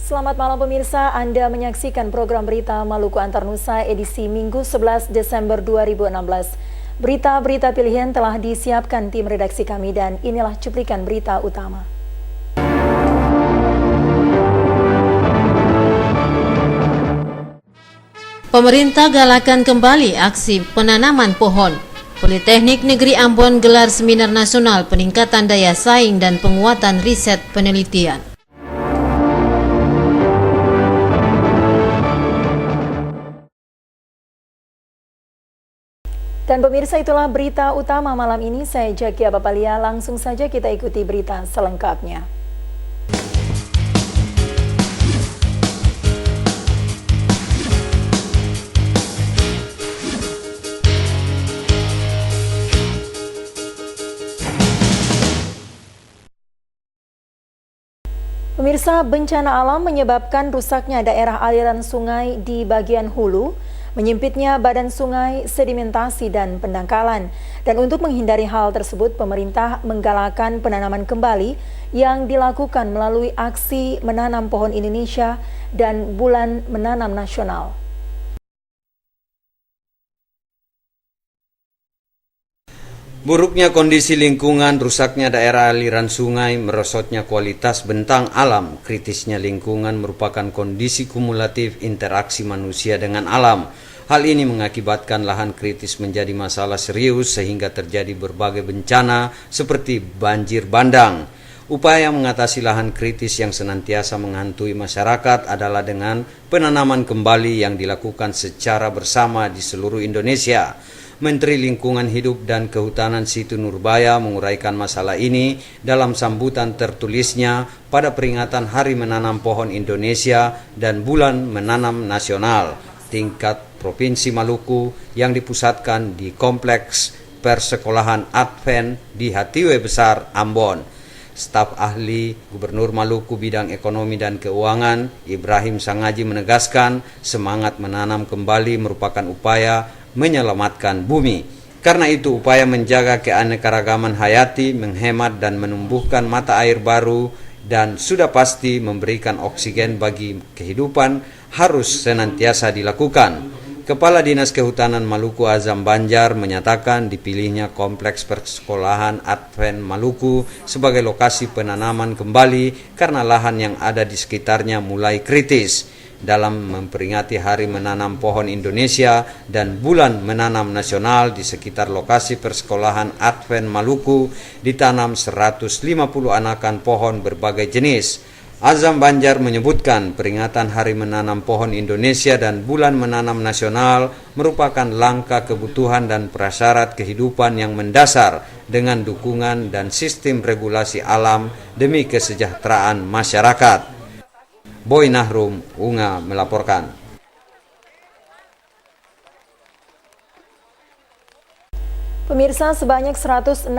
Selamat malam pemirsa, Anda menyaksikan program Berita Maluku Antarnusa edisi Minggu 11 Desember 2016. Berita-berita pilihan telah disiapkan tim redaksi kami dan inilah cuplikan berita utama. Pemerintah galakan kembali aksi penanaman pohon. Politeknik Negeri Ambon gelar seminar nasional peningkatan daya saing dan penguatan riset penelitian. Dan pemirsa, itulah berita utama malam ini. Saya Jakia Bapalia, langsung saja kita ikuti berita selengkapnya. Pemirsa, bencana alam menyebabkan rusaknya daerah aliran sungai di bagian hulu, menyempitnya badan sungai, sedimentasi, dan pendangkalan. Dan untuk menghindari hal tersebut, pemerintah menggalakkan penanaman kembali yang dilakukan melalui aksi menanam pohon Indonesia dan Bulan Menanam Nasional. Buruknya kondisi lingkungan, rusaknya daerah aliran sungai, merosotnya kualitas bentang alam, kritisnya lingkungan merupakan kondisi kumulatif interaksi manusia dengan alam. Hal ini mengakibatkan lahan kritis menjadi masalah serius sehingga terjadi berbagai bencana seperti banjir bandang. Upaya mengatasi lahan kritis yang senantiasa menghantui masyarakat adalah dengan penanaman kembali yang dilakukan secara bersama di seluruh Indonesia. Menteri Lingkungan Hidup dan Kehutanan Siti Nurbaya menguraikan masalah ini dalam sambutan tertulisnya pada peringatan Hari Menanam Pohon Indonesia dan Bulan Menanam Nasional tingkat Provinsi Maluku yang dipusatkan di Kompleks Persekolahan Advent di Hatiwe Besar, Ambon. Staf ahli Gubernur Maluku bidang ekonomi dan keuangan, Ibrahim Sangaji, menegaskan semangat menanam kembali merupakan upaya menyelamatkan bumi. Karena itu upaya menjaga keanekaragaman hayati, menghemat dan menumbuhkan mata air baru dan sudah pasti memberikan oksigen bagi kehidupan harus senantiasa dilakukan. Kepala Dinas Kehutanan Maluku Azam Banjar menyatakan dipilihnya Kompleks Persekolahan Advent Maluku sebagai lokasi penanaman kembali karena lahan yang ada di sekitarnya mulai kritis. Dalam memperingati Hari Menanam Pohon Indonesia dan Bulan Menanam Nasional di sekitar lokasi Persekolahan Advent Maluku ditanam 150 anakan pohon berbagai jenis. Azam Banjar menyebutkan peringatan Hari Menanam Pohon Indonesia dan Bulan Menanam Nasional merupakan langkah kebutuhan dan prasyarat kehidupan yang mendasar dengan dukungan dan sistem regulasi alam demi kesejahteraan masyarakat. Boy Nahrum, Unga melaporkan. Pemirsa, sebanyak 165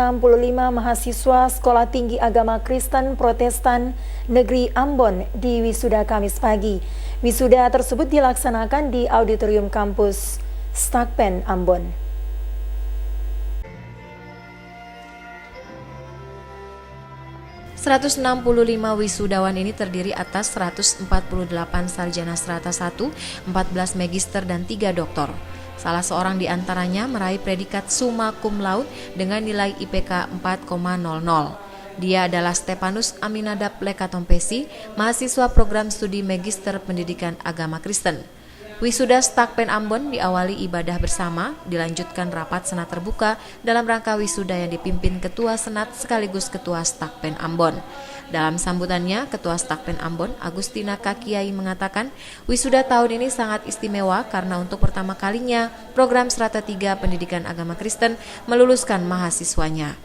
mahasiswa Sekolah Tinggi Agama Kristen Protestan Negeri Ambon di wisuda Kamis pagi. Wisuda tersebut dilaksanakan di Auditorium Kampus Stakpen Ambon. ...165 wisudawan ini terdiri atas 148 sarjana strata 1, 14 magister dan 3 doktor. Salah seorang di antaranya meraih predikat summa cum laude dengan nilai IPK 4,00. Dia adalah Stepanus Aminadab Lekatompesi, mahasiswa program studi Magister Pendidikan Agama Kristen. Wisuda Stakpen Ambon diawali ibadah bersama, dilanjutkan rapat senat terbuka dalam rangka wisuda yang dipimpin Ketua Senat sekaligus Ketua Stakpen Ambon. Dalam sambutannya, Ketua Stakpen Ambon, Agustina Kakiai, mengatakan wisuda tahun ini sangat istimewa karena untuk pertama kalinya program Strata 3 Pendidikan Agama Kristen meluluskan mahasiswanya.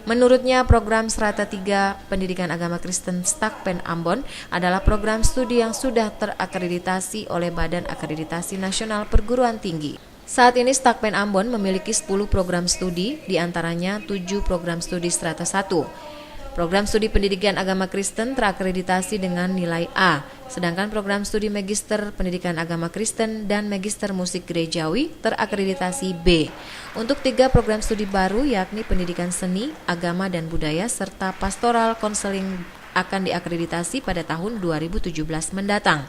Menurutnya, program Strata 3 Pendidikan Agama Kristen Stakpen Ambon adalah program studi yang sudah terakreditasi oleh Badan Akreditasi Nasional Perguruan Tinggi. Saat ini Stakpen Ambon memiliki 10 program studi, diantaranya 7 program studi Strata 1. Program studi pendidikan agama Kristen terakreditasi dengan nilai A, sedangkan program studi Magister Pendidikan Agama Kristen dan Magister Musik Gerejawi terakreditasi B. Untuk 3 program studi baru yakni Pendidikan Seni, Agama dan Budaya serta Pastoral Konseling akan diakreditasi pada tahun 2017 mendatang.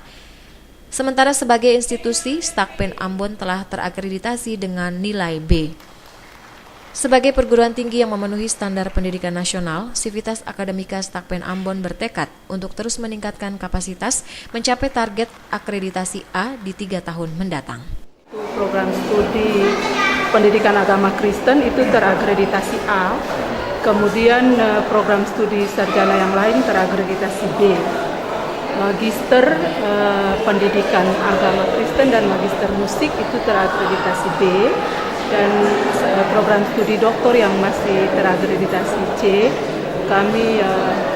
Sementara sebagai institusi, Stakpen Ambon telah terakreditasi dengan nilai B. Sebagai perguruan tinggi yang memenuhi standar pendidikan nasional, Sivitas Akademika Stakpen Ambon bertekad untuk terus meningkatkan kapasitas mencapai target akreditasi A di 3 tahun mendatang. Program studi pendidikan agama Kristen itu terakreditasi A, kemudian program studi sarjana yang lain terakreditasi B. Magister pendidikan agama Kristen dan magister musik itu terakreditasi B, dan program studi doktor yang masih terakreditasi C, kami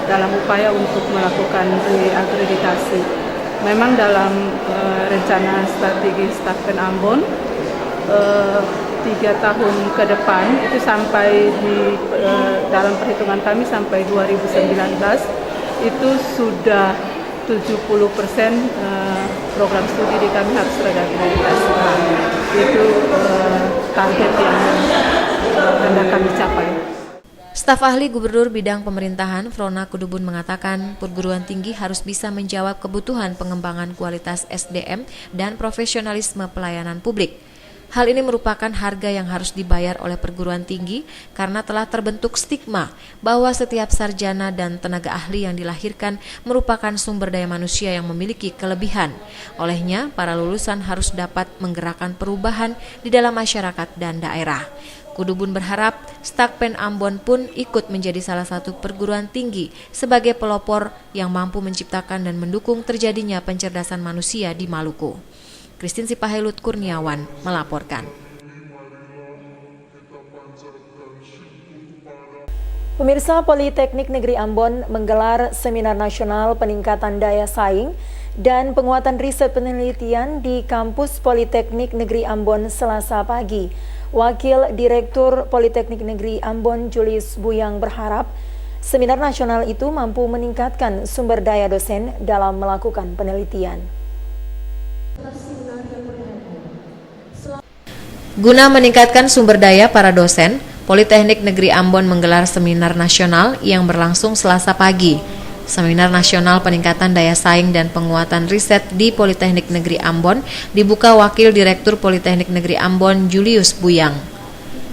dalam upaya untuk melakukan reakreditasi. Memang dalam rencana strategi Stakpen Ambon 3 tahun ke depan itu sampai di dalam perhitungan kami sampai 2019 itu sudah 70% program studi di kami harus terakreditasi. Itu target yang hendak kami capai. Staf ahli Gubernur Bidang Pemerintahan Frona Kudubun mengatakan perguruan tinggi harus bisa menjawab kebutuhan pengembangan kualitas SDM dan profesionalisme pelayanan publik. Hal ini merupakan harga yang harus dibayar oleh perguruan tinggi karena telah terbentuk stigma bahwa setiap sarjana dan tenaga ahli yang dilahirkan merupakan sumber daya manusia yang memiliki kelebihan. Olehnya, para lulusan harus dapat menggerakkan perubahan di dalam masyarakat dan daerah. Kudubun berharap Stakpen Ambon pun ikut menjadi salah satu perguruan tinggi sebagai pelopor yang mampu menciptakan dan mendukung terjadinya pencerdasan manusia di Maluku. Christine Sipahelut Kurniawan melaporkan. Pemirsa, Politeknik Negeri Ambon menggelar Seminar Nasional Peningkatan Daya Saing dan Penguatan Riset Penelitian di Kampus Politeknik Negeri Ambon Selasa pagi. Wakil Direktur Politeknik Negeri Ambon Julius Buyang berharap seminar nasional itu mampu meningkatkan sumber daya dosen dalam melakukan penelitian. Guna meningkatkan sumber daya para dosen, Politeknik Negeri Ambon menggelar seminar nasional yang berlangsung Selasa pagi. Seminar Nasional Peningkatan Daya Saing dan Penguatan Riset di Politeknik Negeri Ambon dibuka Wakil Direktur Politeknik Negeri Ambon Julius Buyang.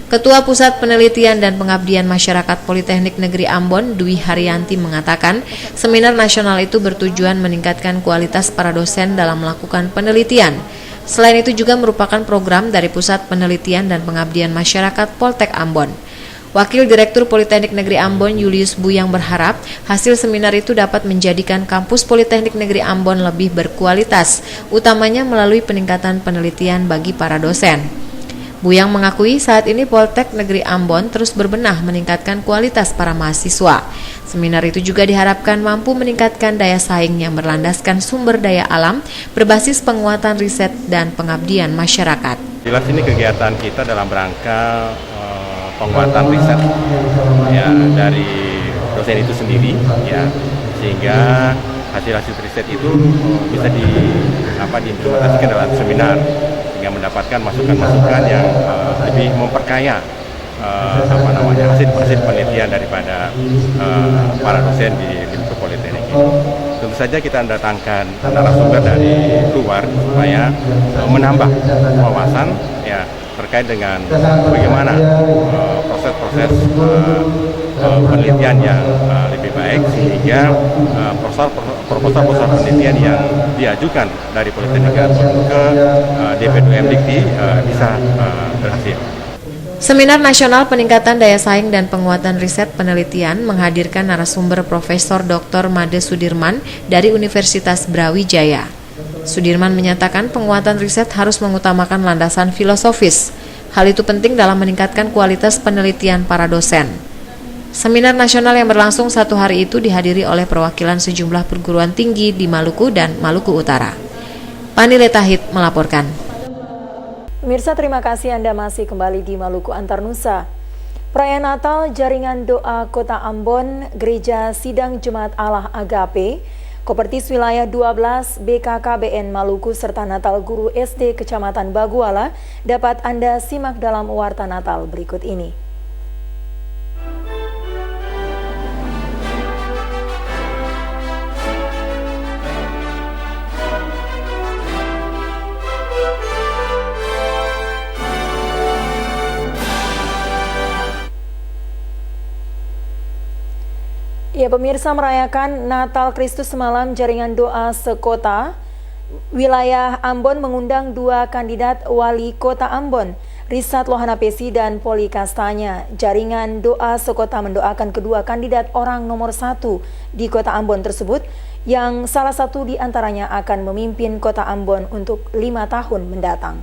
Ketua Pusat Penelitian dan Pengabdian Masyarakat Politeknik Negeri Ambon, Dwi Haryanti mengatakan, seminar nasional itu bertujuan meningkatkan kualitas para dosen dalam melakukan penelitian. Selain itu juga merupakan program dari Pusat Penelitian dan Pengabdian Masyarakat Poltek Ambon. Wakil Direktur Politeknik Negeri Ambon Julius Buyang berharap hasil seminar itu dapat menjadikan kampus Politeknik Negeri Ambon lebih berkualitas, utamanya melalui peningkatan penelitian bagi para dosen. Buyang mengakui saat ini Poltek Negeri Ambon terus berbenah meningkatkan kualitas para mahasiswa. Seminar itu juga diharapkan mampu meningkatkan daya saing yang berlandaskan sumber daya alam berbasis penguatan riset dan pengabdian masyarakat. Jelas ini kegiatan kita dalam rangka penguatan riset ya dari dosen itu sendiri ya, sehingga hasil-hasil riset itu bisa diimplementasikan dalam seminar sehingga mendapatkan masukan-masukan yang lebih memperkaya hasil penelitian daripada para dosen di lingkup politeknik ini. Tentu saja kita mendatangkan narasumber dari luar supaya menambah wawasan ya terkait dengan bagaimana proses-proses penelitian yang lebih baik sehingga proposal penelitian yang diajukan dari Politeknik ke DP2M Dikti bisa berhasil. Seminar Nasional Peningkatan Daya Saing dan Penguatan Riset Penelitian menghadirkan narasumber Profesor Dr. Made Sudirman dari Universitas Brawijaya. Sudirman menyatakan penguatan riset harus mengutamakan landasan filosofis. Hal itu penting dalam meningkatkan kualitas penelitian para dosen. Seminar nasional yang berlangsung 1 hari itu dihadiri oleh perwakilan sejumlah perguruan tinggi di Maluku dan Maluku Utara. Pani Letahid melaporkan. Pemirsa, terima kasih Anda masih kembali di Maluku Antarnusa. Perayaan Natal Jaringan Doa Kota Ambon, Gereja Sidang Jemaat Allah Agape, Kopertis Wilayah 12 BKKBN Maluku serta Natal Guru SD Kecamatan Baguala dapat Anda simak dalam Warta Natal berikut ini. Pemirsa, merayakan Natal Kristus semalam, jaringan doa sekota wilayah Ambon mengundang 2 kandidat wali kota Ambon, Risat Lohana Pesi dan Poli Kastanya. Jaringan doa sekota mendoakan kedua kandidat orang nomor 1 di kota Ambon tersebut, yang salah satu di antaranya akan memimpin kota Ambon untuk 5 tahun mendatang.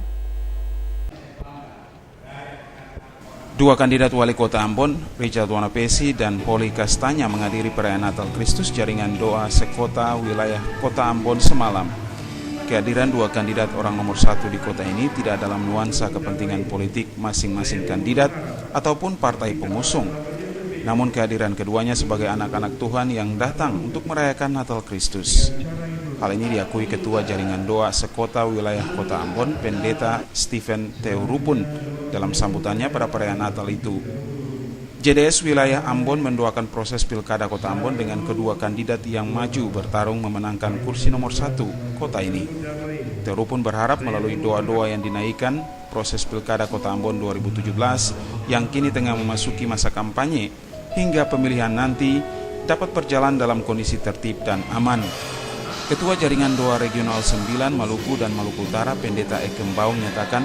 2 kandidat wali kota Ambon, Richard Wanapesi dan Poli Kastanya, menghadiri perayaan Natal Kristus jaringan doa sekota wilayah kota Ambon semalam. Kehadiran 2 kandidat orang nomor 1 di kota ini tidak dalam nuansa kepentingan politik masing-masing kandidat ataupun partai pengusung. Namun kehadiran keduanya sebagai anak-anak Tuhan yang datang untuk merayakan Natal Kristus. Hal ini diakui Ketua Jaringan Doa Sekota Wilayah Kota Ambon, Pendeta Stephen Teurupun, dalam sambutannya pada perayaan Natal itu. JDS Wilayah Ambon mendoakan proses Pilkada Kota Ambon dengan kedua kandidat yang maju bertarung memenangkan kursi nomor 1 kota ini. Teurupun berharap melalui doa-doa yang dinaikkan, proses Pilkada Kota Ambon 2017 yang kini tengah memasuki masa kampanye hingga pemilihan nanti dapat berjalan dalam kondisi tertib dan aman. Ketua Jaringan Doa Regional 9 Maluku dan Maluku Utara, Pendeta Ekembau, menyatakan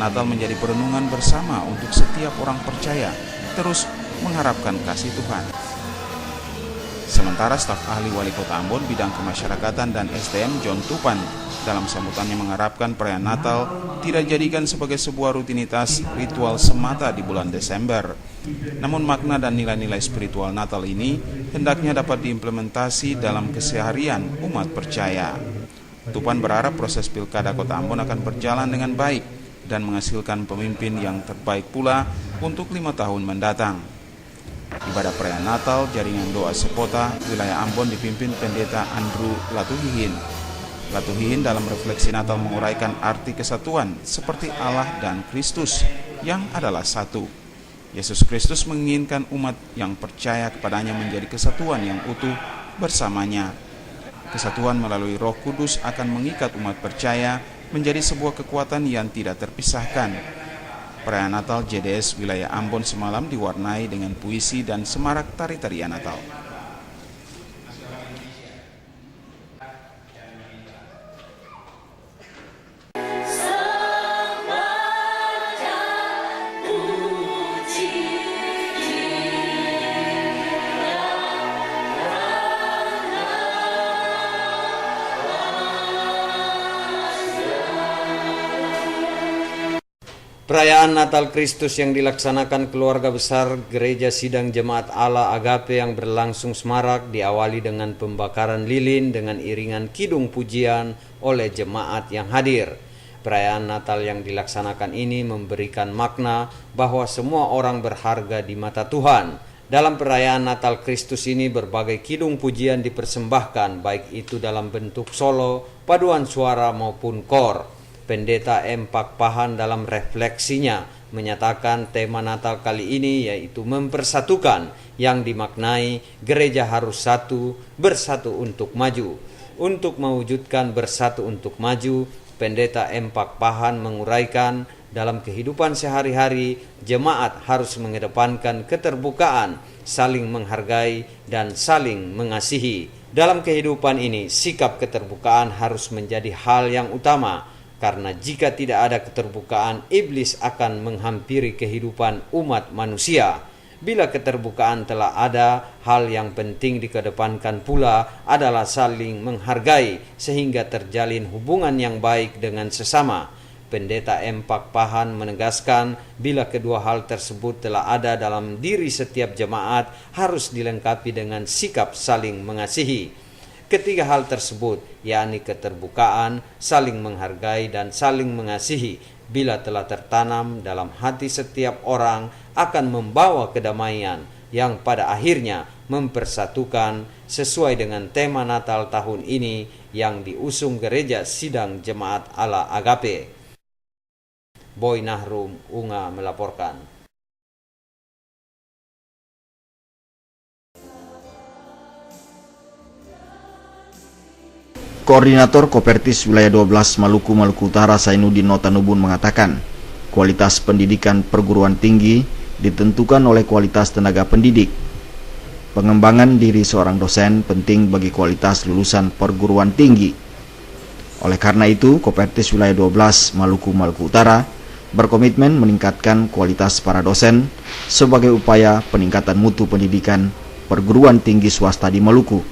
Natal menjadi perenungan bersama untuk setiap orang percaya terus mengharapkan kasih Tuhan. Sementara staf ahli wali kota Ambon bidang kemasyarakatan dan SDM John Tupan dalam sambutannya mengharapkan perayaan Natal tidak dijadikan sebagai sebuah rutinitas ritual semata di bulan Desember. Namun makna dan nilai-nilai spiritual Natal ini hendaknya dapat diimplementasi dalam keseharian umat percaya. Tupan berharap proses Pilkada Kota Ambon akan berjalan dengan baik dan menghasilkan pemimpin yang terbaik pula untuk 5 tahun mendatang. Ibadah perayaan Natal jaringan doa sekota wilayah Ambon dipimpin Pendeta Andrew Latuhihin. Latuhihin dalam refleksi Natal menguraikan arti kesatuan seperti Allah dan Kristus yang adalah satu. Yesus Kristus menginginkan umat yang percaya kepadanya menjadi kesatuan yang utuh bersamanya. Kesatuan melalui Roh Kudus akan mengikat umat percaya menjadi sebuah kekuatan yang tidak terpisahkan. Perayaan Natal JDS wilayah Ambon semalam diwarnai dengan puisi dan semarak tari-tarian Natal. Perayaan Natal Kristus yang dilaksanakan keluarga besar Gereja Sidang Jemaat Allah Agape yang berlangsung semarak diawali dengan pembakaran lilin dengan iringan kidung pujian oleh jemaat yang hadir. Perayaan Natal yang dilaksanakan ini memberikan makna bahwa semua orang berharga di mata Tuhan. Dalam perayaan Natal Kristus ini berbagai kidung pujian dipersembahkan, baik itu dalam bentuk solo, paduan suara maupun kor. Pendeta M. Pakpahan dalam refleksinya menyatakan tema Natal kali ini yaitu mempersatukan, yang dimaknai gereja harus satu, bersatu untuk maju. Untuk mewujudkan bersatu untuk maju, Pendeta M. Pakpahan menguraikan dalam kehidupan sehari-hari, jemaat harus mengedepankan keterbukaan, saling menghargai, dan saling mengasihi. Dalam kehidupan ini, sikap keterbukaan harus menjadi hal yang utama. Karena jika tidak ada keterbukaan, iblis akan menghampiri kehidupan umat manusia. Bila keterbukaan telah ada, hal yang penting dikedepankan pula adalah saling menghargai sehingga terjalin hubungan yang baik dengan sesama. Pendeta M. Pakpahan menegaskan bila kedua hal tersebut telah ada dalam diri setiap jemaat, harus dilengkapi dengan sikap saling mengasihi. Ketiga hal tersebut, yakni keterbukaan, saling menghargai, dan saling mengasihi, bila telah tertanam dalam hati setiap orang, akan membawa kedamaian yang pada akhirnya mempersatukan sesuai dengan tema Natal tahun ini yang diusung Gereja Sidang Jemaat Allah Agape. Boy Nahrum Unga melaporkan. Koordinator Kopertis Wilayah 12 Maluku Utara Sainuddin Notanubun mengatakan, kualitas pendidikan perguruan tinggi ditentukan oleh kualitas tenaga pendidik. Pengembangan diri seorang dosen penting bagi kualitas lulusan perguruan tinggi. Oleh karena itu, Kopertis Wilayah 12 Maluku Utara berkomitmen meningkatkan kualitas para dosen sebagai upaya peningkatan mutu pendidikan perguruan tinggi swasta di Maluku.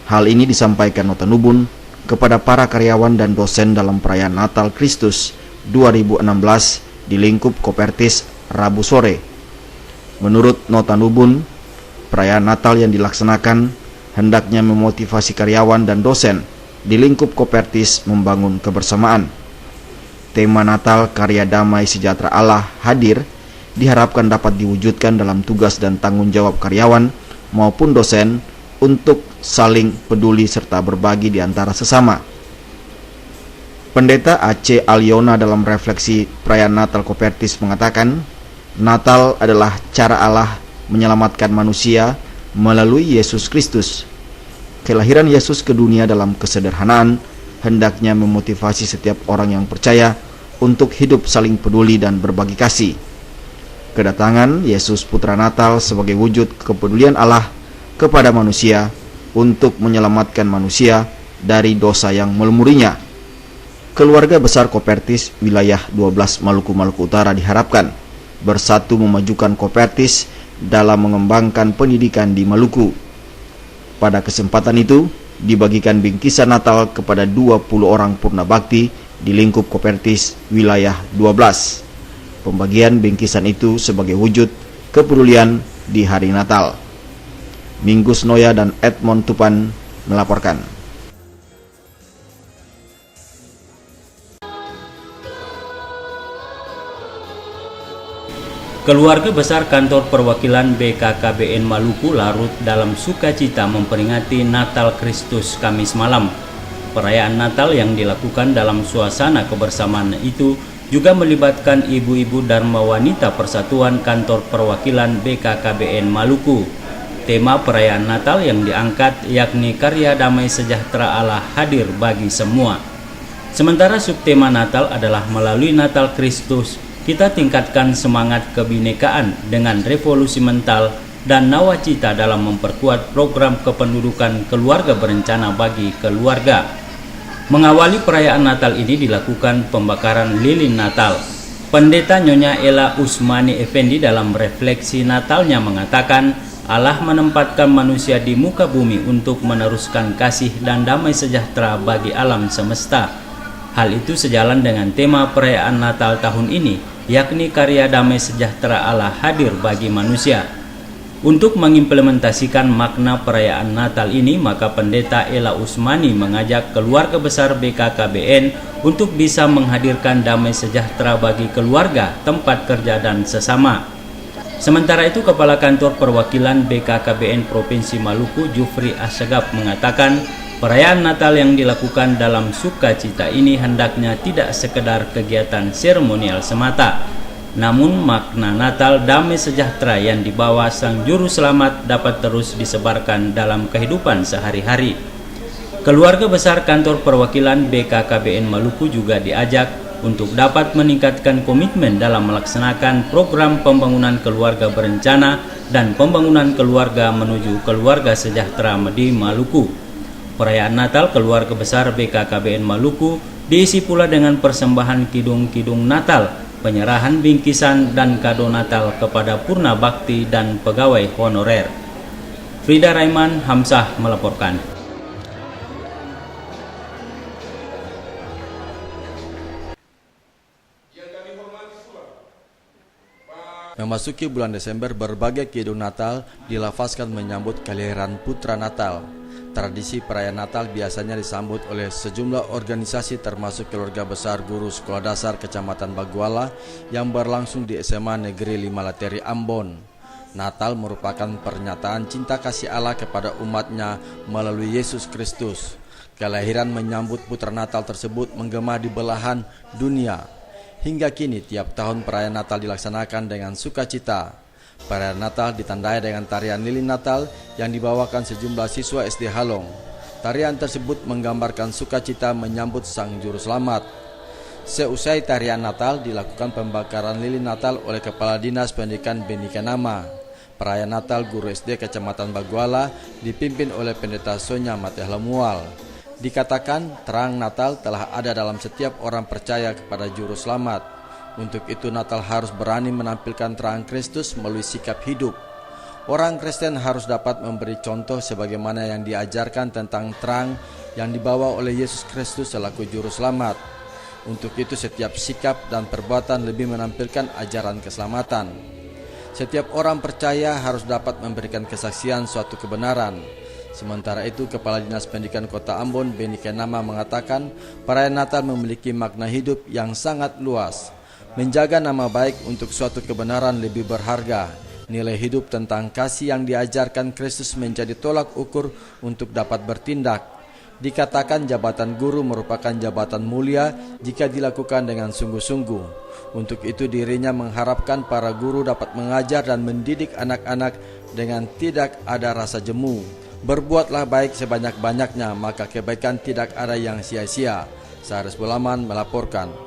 Hal ini disampaikan Nota Nubun kepada para karyawan dan dosen dalam perayaan Natal Kristus 2016 di lingkup Kopertis Rabu sore. Menurut Nota Nubun, perayaan Natal yang dilaksanakan hendaknya memotivasi karyawan dan dosen di lingkup Kopertis membangun kebersamaan. Tema Natal Karya Damai Sejahtera Allah hadir diharapkan dapat diwujudkan dalam tugas dan tanggung jawab karyawan maupun dosen untuk saling peduli serta berbagi di antara sesama. Pendeta Aceh Aliona dalam refleksi perayaan Natal Kopertis mengatakan, Natal adalah cara Allah menyelamatkan manusia melalui Yesus Kristus. Kelahiran Yesus ke dunia dalam kesederhanaan hendaknya memotivasi setiap orang yang percaya untuk hidup saling peduli dan berbagi kasih. Kedatangan Yesus Putra Natal sebagai wujud kepedulian Allah kepada manusia untuk menyelamatkan manusia dari dosa yang melumurinya. Keluarga besar Kopertis Wilayah 12 Maluku Utara diharapkan bersatu memajukan Kopertis dalam mengembangkan pendidikan di Maluku. Pada kesempatan itu, dibagikan bingkisan Natal kepada 20 orang purna bakti di lingkup Kopertis Wilayah 12. Pembagian bingkisan itu sebagai wujud kepedulian di hari Natal. Minggus Noya dan Edmond Tupan melaporkan. Keluarga besar kantor perwakilan BKKBN Maluku larut dalam sukacita memperingati Natal Kristus Kamis malam. Perayaan Natal yang dilakukan dalam suasana kebersamaan itu juga melibatkan ibu-ibu Dharma Wanita Persatuan Kantor Perwakilan BKKBN Maluku. Tema perayaan Natal yang diangkat yakni Karya Damai Sejahtera Allah hadir bagi semua. Sementara subtema Natal adalah melalui Natal Kristus, kita tingkatkan semangat kebinekaan dengan revolusi mental dan nawacita dalam memperkuat program kependudukan keluarga berencana bagi keluarga. Mengawali perayaan Natal ini dilakukan pembakaran lilin Natal. Pendeta Nyonya Ella Usmani Effendi dalam refleksi Natalnya mengatakan, Allah menempatkan manusia di muka bumi untuk meneruskan kasih dan damai sejahtera bagi alam semesta. Hal itu sejalan dengan tema perayaan Natal tahun ini, yakni Karya Damai Sejahtera Allah hadir bagi manusia. Untuk mengimplementasikan makna perayaan Natal ini, maka Pendeta Ella Usmani mengajak keluarga besar BKKBN untuk bisa menghadirkan damai sejahtera bagi keluarga, tempat kerja, dan sesama. Sementara itu, Kepala Kantor Perwakilan BKKBN Provinsi Maluku, Jufri Asyagap, mengatakan perayaan Natal yang dilakukan dalam sukacita ini hendaknya tidak sekedar kegiatan seremonial semata, namun makna Natal damai sejahtera yang dibawa Sang Juru Selamat dapat terus disebarkan dalam kehidupan sehari-hari. Keluarga besar kantor perwakilan BKKBN Maluku juga diajak untuk dapat meningkatkan komitmen dalam melaksanakan program pembangunan keluarga berencana dan pembangunan keluarga menuju keluarga sejahtera di Maluku. Perayaan Natal keluarga besar BKKBN Maluku diisi pula dengan persembahan kidung-kidung Natal, penyerahan bingkisan dan kado Natal kepada purna bakti dan pegawai honorer. Frida Raiman Hamzah melaporkan. Memasuki bulan Desember, berbagai kidung Natal dilafazkan menyambut kelahiran Putra Natal. Tradisi perayaan Natal biasanya disambut oleh sejumlah organisasi termasuk keluarga besar guru sekolah dasar Kecamatan Baguala yang berlangsung di SMA Negeri 5 Lateri Ambon. Natal merupakan pernyataan cinta kasih Allah kepada umatnya melalui Yesus Kristus. Kelahiran menyambut Putra Natal tersebut menggema di belahan dunia. Hingga kini tiap tahun perayaan Natal dilaksanakan dengan sukacita. Perayaan Natal ditandai dengan tarian lilin Natal yang dibawakan sejumlah siswa SD Halong. Tarian tersebut menggambarkan sukacita menyambut Sang Juru Selamat. Seusai tarian Natal dilakukan pembakaran lilin Natal oleh Kepala Dinas Pendidikan Benikanama. perayaan Natal guru SD Kecamatan Baguala dipimpin oleh Pendeta Sonya Mateh Lemual. Dikatakan terang Natal telah ada dalam setiap orang percaya kepada Juru Selamat. Untuk itu Natal harus berani menampilkan terang Kristus melalui sikap hidup. Orang Kristen harus dapat memberi contoh sebagaimana yang diajarkan tentang terang yang dibawa oleh Yesus Kristus selaku Juru Selamat. Untuk itu setiap sikap dan perbuatan lebih menampilkan ajaran keselamatan. Setiap orang percaya harus dapat memberikan kesaksian suatu kebenaran. Sementara itu Kepala Dinas Pendidikan Kota Ambon Beni Kenama mengatakan perayaan Natal memiliki makna hidup yang sangat luas. Menjaga nama baik untuk suatu kebenaran lebih berharga. Nilai hidup tentang kasih yang diajarkan Kristus menjadi tolak ukur untuk dapat bertindak. Dikatakan jabatan guru merupakan jabatan mulia jika dilakukan dengan sungguh-sungguh. Untuk itu dirinya mengharapkan para guru dapat mengajar dan mendidik anak-anak dengan tidak ada rasa jemu. Berbuatlah baik sebanyak-banyaknya, maka kebaikan tidak ada yang sia-sia. Saharis Bulaman melaporkan.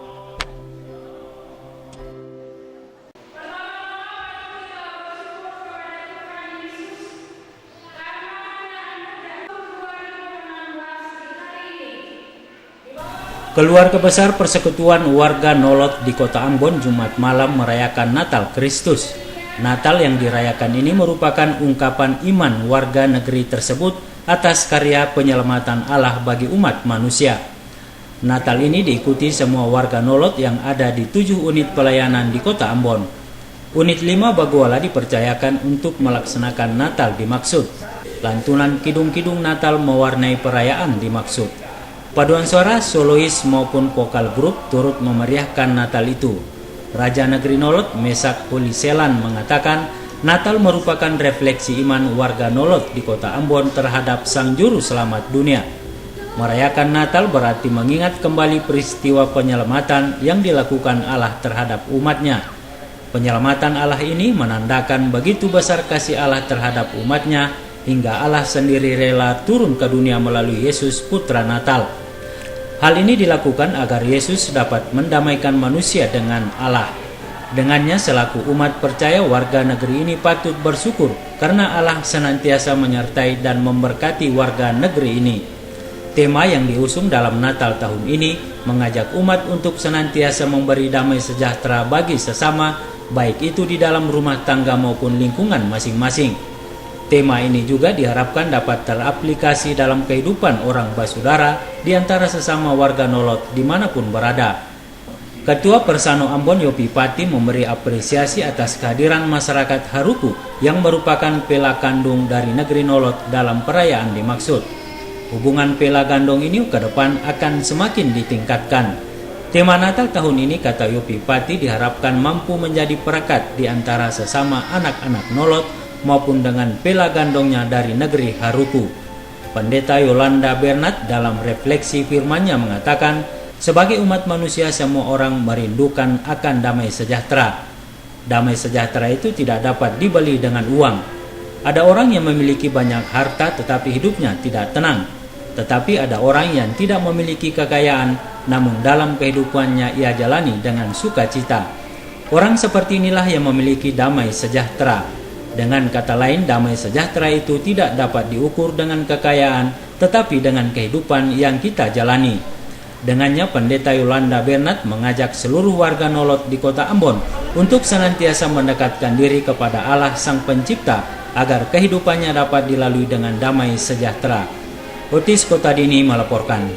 Keluarga besar Persekutuan Warga Nolot di Kota Ambon Jumat malam merayakan Natal Kristus. Natal yang dirayakan ini merupakan ungkapan iman warga negeri tersebut atas karya penyelamatan Allah bagi umat manusia. Natal ini diikuti semua warga Nolot yang ada di 7 unit pelayanan di Kota Ambon. Unit 5 Baguala dipercayakan untuk melaksanakan Natal dimaksud. Lantunan kidung-kidung Natal mewarnai perayaan dimaksud. Paduan suara solois maupun vokal grup turut memeriahkan Natal itu. Raja Negeri Nolot Mesak Poliselan mengatakan Natal merupakan refleksi iman warga Nolot di Kota Ambon terhadap Sang Juru Selamat dunia. Merayakan Natal berarti mengingat kembali peristiwa penyelamatan yang dilakukan Allah terhadap umatnya. Penyelamatan Allah ini menandakan begitu besar kasih Allah terhadap umatnya hingga Allah sendiri rela turun ke dunia melalui Yesus Putra Natal. Hal ini dilakukan agar Yesus dapat mendamaikan manusia dengan Allah. Dengannya selaku umat percaya warga negeri ini patut bersyukur karena Allah senantiasa menyertai dan memberkati warga negeri ini. Tema yang diusung dalam Natal tahun ini mengajak umat untuk senantiasa memberi damai sejahtera bagi sesama, baik itu di dalam rumah tangga maupun lingkungan masing-masing. Tema ini juga diharapkan dapat teraplikasi dalam kehidupan orang basudara di antara sesama warga Nolot dimanapun berada. Ketua Persano Ambon Yopi Pati memberi apresiasi atas kehadiran masyarakat Haruku yang merupakan pela kandung dari negeri Nolot dalam perayaan dimaksud. Hubungan pela gandong ini ke depan akan semakin ditingkatkan. Tema Natal tahun ini, kata Yopi Pati, diharapkan mampu menjadi perekat di antara sesama anak-anak Nolot maupun dengan pela gandongnya dari negeri Haruku. Pendeta Yolanda Bernat dalam refleksi firman-Nya mengatakan, sebagai umat manusia semua orang merindukan akan damai sejahtera. Damai sejahtera itu tidak dapat dibeli dengan uang. Ada orang yang memiliki banyak harta tetapi hidupnya tidak tenang. Tetapi ada orang yang tidak memiliki kekayaan namun dalam kehidupannya ia jalani dengan sukacita. Orang seperti inilah yang memiliki damai sejahtera. Dengan kata lain, damai sejahtera itu tidak dapat diukur dengan kekayaan, tetapi dengan kehidupan yang kita jalani. Dengannya, Pendeta Yolanda Bernat mengajak seluruh warga Nolot di Kota Ambon untuk senantiasa mendekatkan diri kepada Allah Sang Pencipta agar kehidupannya dapat dilalui dengan damai sejahtera. Otis Kota Dini melaporkan.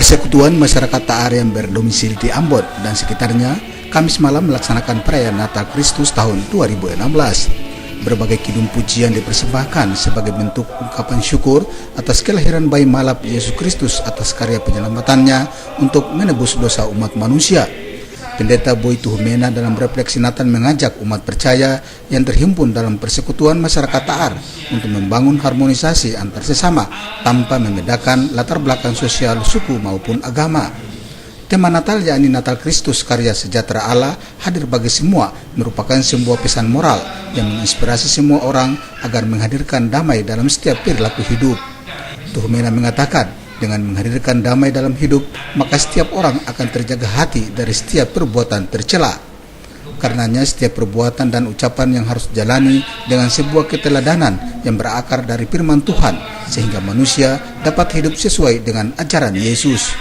Persekutuan Masyarakat Taar yang berdomisili di Ambon dan sekitarnya Kamis malam melaksanakan perayaan Natal Kristus tahun 2016. Berbagai kidung pujian dipersembahkan sebagai bentuk ungkapan syukur atas kelahiran bayi malap Yesus Kristus atas karya penyelamatannya untuk menebus dosa umat manusia. Pendeta Boy Tuhumena dalam refleksi Natal mengajak umat percaya yang terhimpun dalam persekutuan masyarakat Taar untuk membangun harmonisasi antar sesama tanpa membedakan latar belakang sosial, suku maupun agama. Tema Natal yakni Natal Kristus karya sejahtera Allah hadir bagi semua merupakan sebuah pesan moral yang menginspirasi semua orang agar menghadirkan damai dalam setiap perilaku hidup. Tuhumena mengatakan, dengan menghadirkan damai dalam hidup, maka setiap orang akan terjaga hati dari setiap perbuatan tercela. Karenanya setiap perbuatan dan ucapan yang harus dijalani dengan sebuah keteladanan yang berakar dari firman Tuhan, sehingga manusia dapat hidup sesuai dengan ajaran Yesus.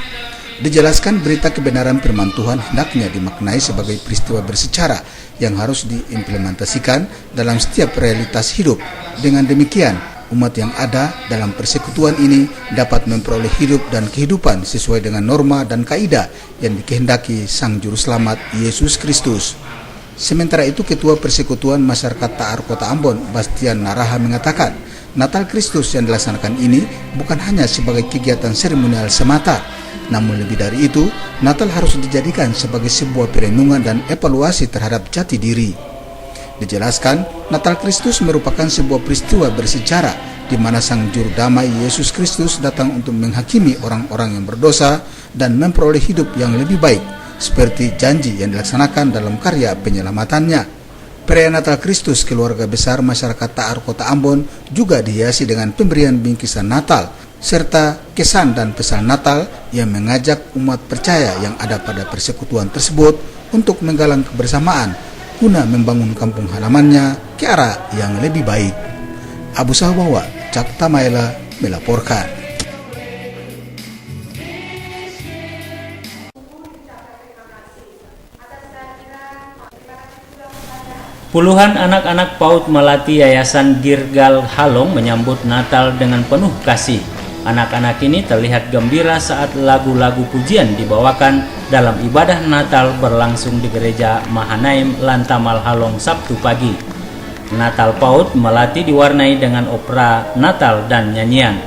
Dijelaskan berita kebenaran firman Tuhan hendaknya dimaknai sebagai peristiwa bersejarah yang harus diimplementasikan dalam setiap realitas hidup. Dengan demikian, umat yang ada dalam persekutuan ini dapat memperoleh hidup dan kehidupan sesuai dengan norma dan kaidah yang dikehendaki Sang Juru Selamat Yesus Kristus. Sementara itu, Ketua Persekutuan Masyarakat Ta'ar Kota Ambon, Bastian Naraha mengatakan, Natal Kristus yang dilaksanakan ini bukan hanya sebagai kegiatan seremonial semata, namun lebih dari itu, Natal harus dijadikan sebagai sebuah perenungan dan evaluasi terhadap jati diri. Dijelaskan, Natal Kristus merupakan sebuah peristiwa bersejarah di mana Sang Juru Damai Yesus Kristus datang untuk menghakimi orang-orang yang berdosa dan memperoleh hidup yang lebih baik, seperti janji yang dilaksanakan dalam karya penyelamatannya. Perayaan Natal Kristus keluarga besar masyarakat Ta'ar Kota Ambon juga dihiasi dengan pemberian bingkisan Natal, serta kesan dan pesan Natal yang mengajak umat percaya yang ada pada persekutuan tersebut untuk menggalang kebersamaan guna membangun kampung halamannya ke arah yang lebih baik. Abu Sahabawa, Cak Tamaela melaporkan. Puluhan anak-anak PAUD Melati Yayasan Gilgal Halong menyambut Natal dengan penuh kasih. Anak-anak ini terlihat gembira saat lagu-lagu pujian dibawakan dalam ibadah Natal berlangsung di Gereja Mahanaim Lantamal Halong Sabtu pagi. Natal PAUD Melati diwarnai dengan opera Natal dan nyanyian.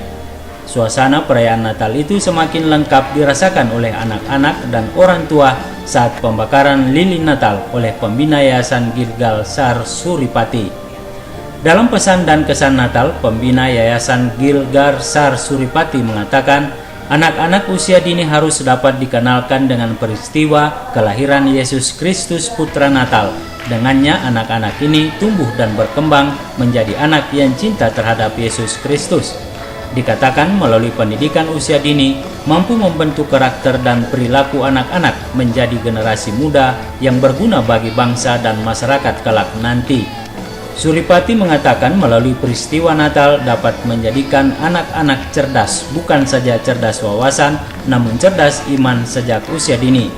Suasana perayaan Natal itu semakin lengkap dirasakan oleh anak-anak dan orang tua saat pembakaran lilin Natal oleh pembina Yayasan Gilgal Sar Suripati. Dalam pesan dan kesan Natal, pembina Yayasan Gilgal Sar Suripati mengatakan, anak-anak usia dini harus dapat dikenalkan dengan peristiwa kelahiran Yesus Kristus Putra Natal. Dengannya anak-anak ini tumbuh dan berkembang menjadi anak yang cinta terhadap Yesus Kristus. Dikatakan melalui pendidikan usia dini mampu membentuk karakter dan perilaku anak-anak menjadi generasi muda yang berguna bagi bangsa dan masyarakat kelak nanti. Suripati mengatakan melalui peristiwa Natal dapat menjadikan anak-anak cerdas, bukan saja cerdas wawasan, namun cerdas iman sejak usia dini.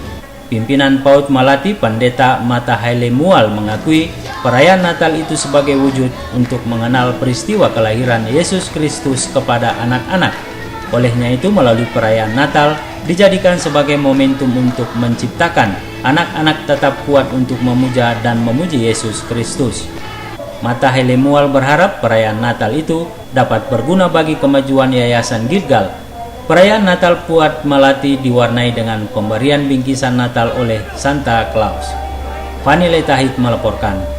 Pimpinan PAUD Melati Pendeta Mata Haile Mual mengakui perayaan Natal itu sebagai wujud untuk mengenal peristiwa kelahiran Yesus Kristus kepada anak-anak. Olehnya itu melalui perayaan Natal dijadikan sebagai momentum untuk menciptakan anak-anak tetap kuat untuk memuja dan memuji Yesus Kristus. Mata Haile Mual berharap perayaan Natal itu dapat berguna bagi kemajuan Yayasan Gilgal. Perayaan Natal PAUD Melati diwarnai dengan pemberian bingkisan Natal oleh Santa Claus. Fani Letahid melaporkan.